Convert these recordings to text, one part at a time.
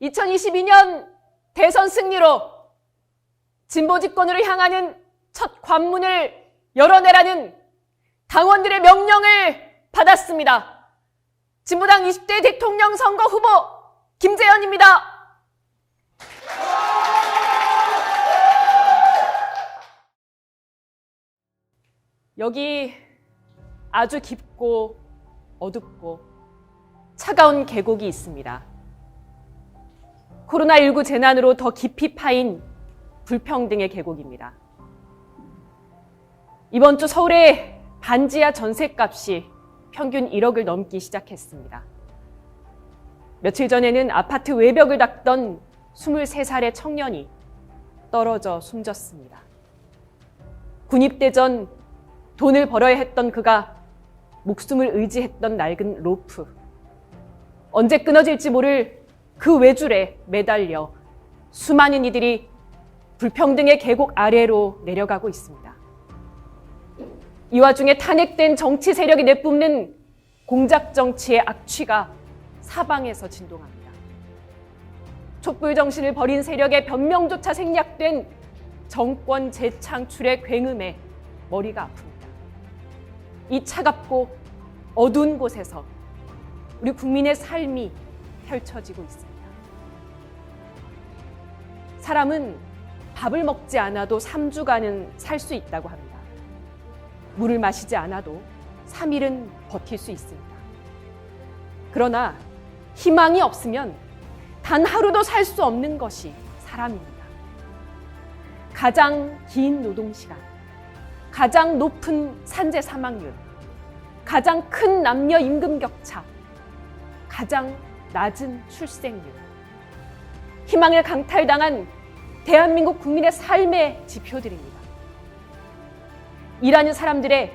2022년 대선 승리로 진보 집권으로 향하는 첫 관문을 열어내라는 당원들의 명령을 받았습니다. 진보당 20대 대통령 선거 후보 김재현입니다. 여기 아주 깊고 어둡고 차가운 계곡이 있습니다. 코로나19 재난으로 더 깊이 파인 불평등의 계곡입니다. 이번 주 서울의 반지하 전셋값이 평균 1억을 넘기 시작했습니다. 며칠 전에는 아파트 외벽을 닦던 23살의 청년이 떨어져 숨졌습니다. 군입대 전 돈을 벌어야 했던 그가 목숨을 의지했던 낡은 로프. 언제 끊어질지 모를 그 외줄에 매달려 수많은 이들이 불평등의 계곡 아래로 내려가고 있습니다. 이 와중에 탄핵된 정치 세력이 내뿜는 공작 정치의 악취가 사방에서 진동합니다. 촛불 정신을 버린 세력의 변명조차 생략된 정권 재창출의 굉음에 머리가 아픕니다. 이 차갑고 어두운 곳에서 우리 국민의 삶이 펼쳐지고 있습니다. 사람은 밥을 먹지 않아도 3주간은 살 수 있다고 합니다. 물을 마시지 않아도 3일은 버틸 수 있습니다. 그러나 희망이 없으면 단 하루도 살 수 없는 것이 사람입니다. 가장 긴 노동시간, 가장 높은 산재 사망률, 가장 큰 남녀 임금 격차, 가장 낮은 출생률, 희망을 강탈당한 대한민국 국민의 삶의 지표들입니다. 일하는 사람들의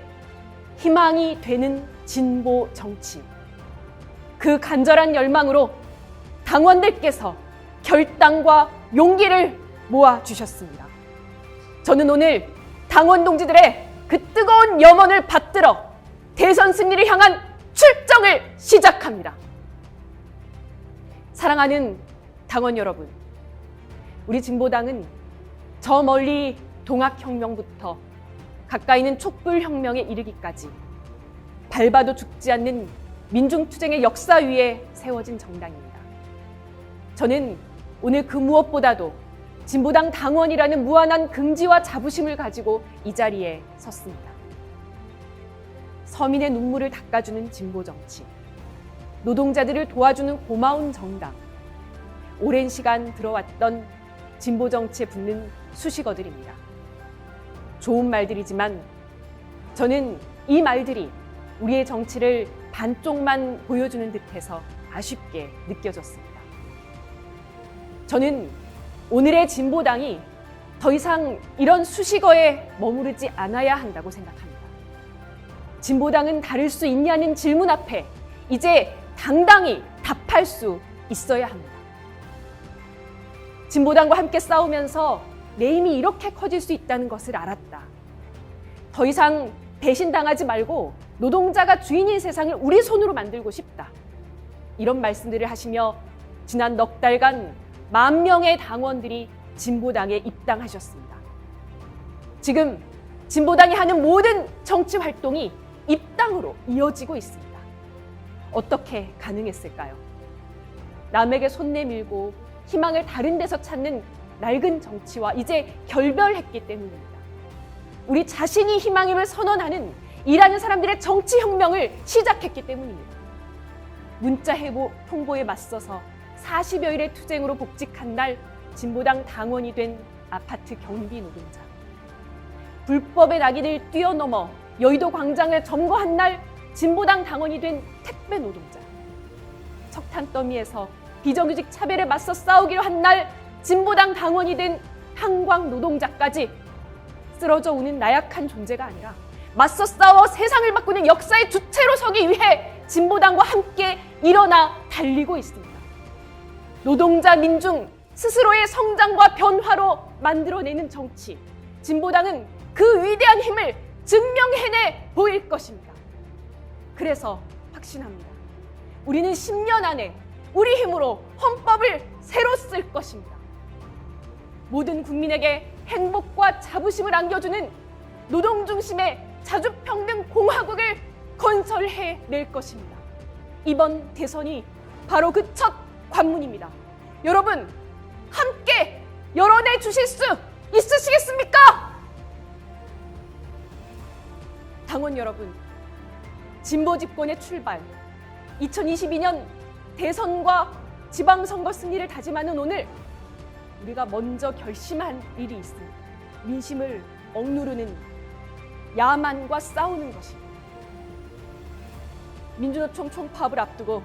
희망이 되는 진보 정치, 그 간절한 열망으로 당원들께서 결단과 용기를 모아주셨습니다. 저는 오늘 당원 동지들의 그 뜨거운 염원을 받들어 대선 승리를 향한 출정을 시작합니다. 사랑하는 당원 여러분, 우리 진보당은 저 멀리 동학혁명부터 가까이는 촛불혁명에 이르기까지 밟아도 죽지 않는 민중투쟁의 역사 위에 세워진 정당입니다. 저는 오늘 그 무엇보다도 진보당 당원이라는 무한한 긍지와 자부심을 가지고 이 자리에 섰습니다. 서민의 눈물을 닦아주는 진보정치, 노동자들을 도와주는 고마운 정당, 오랜 시간 들어왔던 진보정치에 붙는 수식어들입니다. 좋은 말들이지만 저는 이 말들이 우리의 정치를 반쪽만 보여주는 듯해서 아쉽게 느껴졌습니다. 저는 오늘의 진보당이 더 이상 이런 수식어에 머무르지 않아야 한다고 생각합니다. 진보당은 다를 수 있냐는 질문 앞에 이제 당당히 답할 수 있어야 합니다. 진보당과 함께 싸우면서 내 힘이 이렇게 커질 수 있다는 것을 알았다. 더 이상 배신당하지 말고 노동자가 주인인 세상을 우리 손으로 만들고 싶다. 이런 말씀들을 하시며 지난 넉 달간 10,000명의 당원들이 진보당에 입당하셨습니다. 지금 진보당이 하는 모든 정치 활동이 입당으로 이어지고 있습니다. 어떻게 가능했을까요? 남에게 손 내밀고 희망을 다른 데서 찾는 낡은 정치와 이제 결별했기 때문입니다. 우리 자신이 희망임을 선언하는 일하는 사람들의 정치혁명을 시작했기 때문입니다. 문자 해고 통보에 맞서서 40여일의 투쟁으로 복직한 날 진보당 당원이 된 아파트 경비 노동자, 불법의 낙인을 뛰어넘어 여의도 광장을 점거한 날 진보당 당원이 된 택배 노동자, 석탄 더미에서 비정규직 차별에 맞서 싸우기로 한 날 진보당 당원이 된 한광 노동자까지 쓰러져 오는 나약한 존재가 아니라 맞서 싸워 세상을 바꾸는 역사의 주체로 서기 위해 진보당과 함께 일어나 달리고 있습니다. 노동자 민중 스스로의 성장과 변화로 만들어내는 정치, 진보당은 그 위대한 힘을 증명해내 보일 것입니다. 그래서 확신합니다. 우리는 10년 안에 우리 힘으로 헌법을 새로 것입니다. 모든 국민에게 행복과 자부심을 안겨주는 노동 중심의 자주평등 공화국을 건설해낼 것입니다. 이번 대선이 바로 그 첫 관문입니다. 여러분, 함께 열어내 주실 수 있으시겠습니까? 당원 여러분, 진보 집권의 출발, 2022년 대선과 지방선거 승리를 다짐하는 오늘, 우리가 먼저 결심한 일이 있습니다. 민심을 억누르는 야만과 싸우는 것입니다. 민주노총 총파업을 앞두고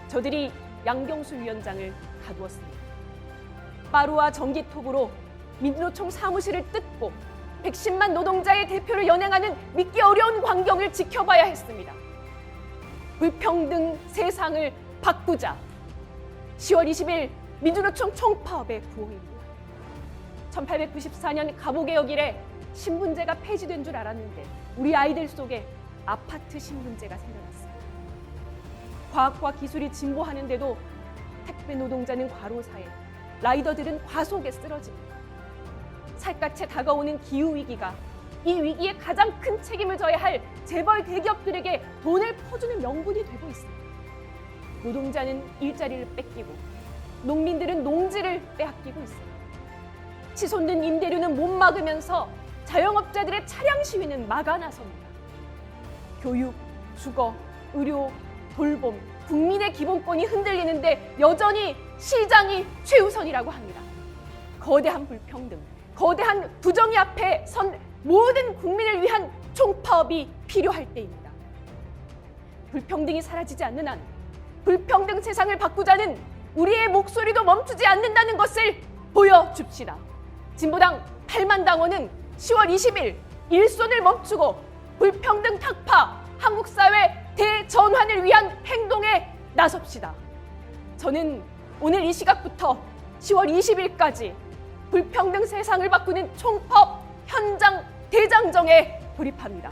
저들이 양경수 위원장을 가두었습니다. 빠루와 전기톱으로 민주노총 사무실을 뜯고 110만 노동자의 대표를 연행하는 믿기 어려운 광경을 지켜봐야 했습니다. 불평등 세상을 바꾸자. 10월 20일 민주노총 총파업의 구호입니다. 1894년 갑오개혁 이래 신분제가 폐지된 줄 알았는데 우리 아이들 속에 아파트 신분제가 생겨났습니다. 과학과 기술이 진보하는데도 택배 노동자는 과로사에, 라이더들은 과속에 쓰러집니다. 살갗에 다가오는 기후위기가 이 위기에 가장 큰 책임을 져야 할 재벌 대기업들에게 돈을 퍼주는 명분이 되고 있습니다. 노동자는 일자리를 뺏기고 농민들은 농지를 빼앗기고 있습니다. 치솟는 임대료는 못 막으면서 자영업자들의 차량 시위는 막아 나섭니다. 교육, 주거, 의료, 돌봄, 국민의 기본권이 흔들리는데 여전히 시장이 최우선이라고 합니다. 거대한 불평등, 거대한 부정의 앞에 선 모든 국민을 위한 총파업이 필요할 때입니다. 불평등이 사라지지 않는 한 불평등 세상을 바꾸자는 우리의 목소리도 멈추지 않는다는 것을 보여줍시다. 진보당 8만 당원은 10월 20일 일손을 멈추고 불평등 타파, 한국 사회 대전환을 위한 행동에 나섭시다. 저는 오늘 이 시각부터 10월 20일까지 불평등 세상을 바꾸는 총파업 현장 대장정에 돌입합니다.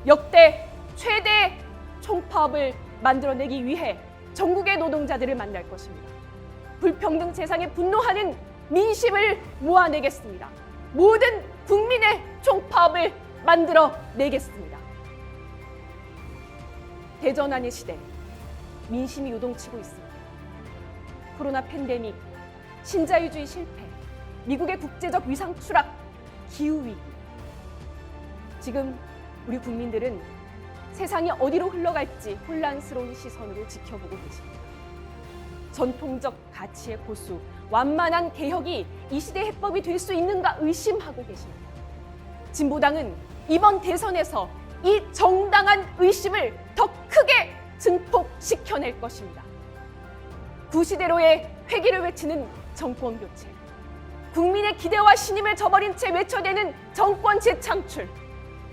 역대 최대 총파업을 만들어내기 위해 전국의 노동자들을 만날 것입니다. 불평등 세상에 분노하는 민심을 모아내겠습니다. 모든 국민의 총파업을 만들어내겠습니다. 대전환의 시대, 민심이 요동치고 있습니다. 코로나 팬데믹, 신자유주의 실패, 미국의 국제적 위상 추락, 기후위기. 지금 우리 국민들은 세상이 어디로 흘러갈지 혼란스러운 시선으로 지켜보고 계십니다. 전통적 가치의 고수, 완만한 개혁이 이 시대의 해법이 될 수 있는가 의심하고 계십니다. 진보당은 이번 대선에서 이 정당한 의심을 더 크게 증폭시켜낼 것입니다. 구시대로의 회기를 외치는 정권 교체, 국민의 기대와 신임을 저버린 채 외쳐대는 정권 재창출,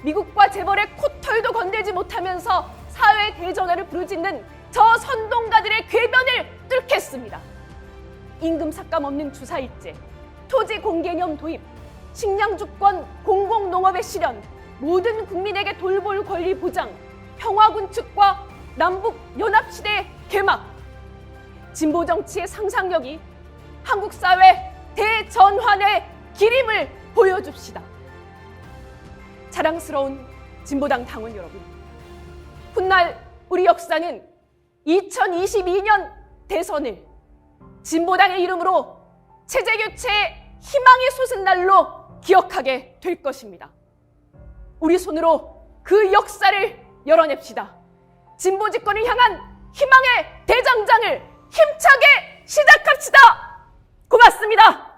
미국과 재벌의 코털도 건들지 못하면서 사회 대전환을 부르짖는 저 선동가들의 궤변을 뚫겠습니다. 임금 삭감 없는 주사일제, 토지 공개념 도입, 식량 주권 공공농업의 실현, 모든 국민에게 돌볼 권리 보장, 평화 군축과 남북 연합시대 개막, 진보 정치의 상상력이 한국 사회 대전환의 기림을 보여줍시다. 자랑스러운 진보당 당원 여러분, 훗날 우리 역사는 2022년 대선을 진보당의 이름으로 체제교체의 희망이 솟은 날로 기억하게 될 것입니다. 우리 손으로 그 역사를 열어냅시다. 진보 집권을 향한 희망의 대장장을 힘차게 시작합시다. 고맙습니다.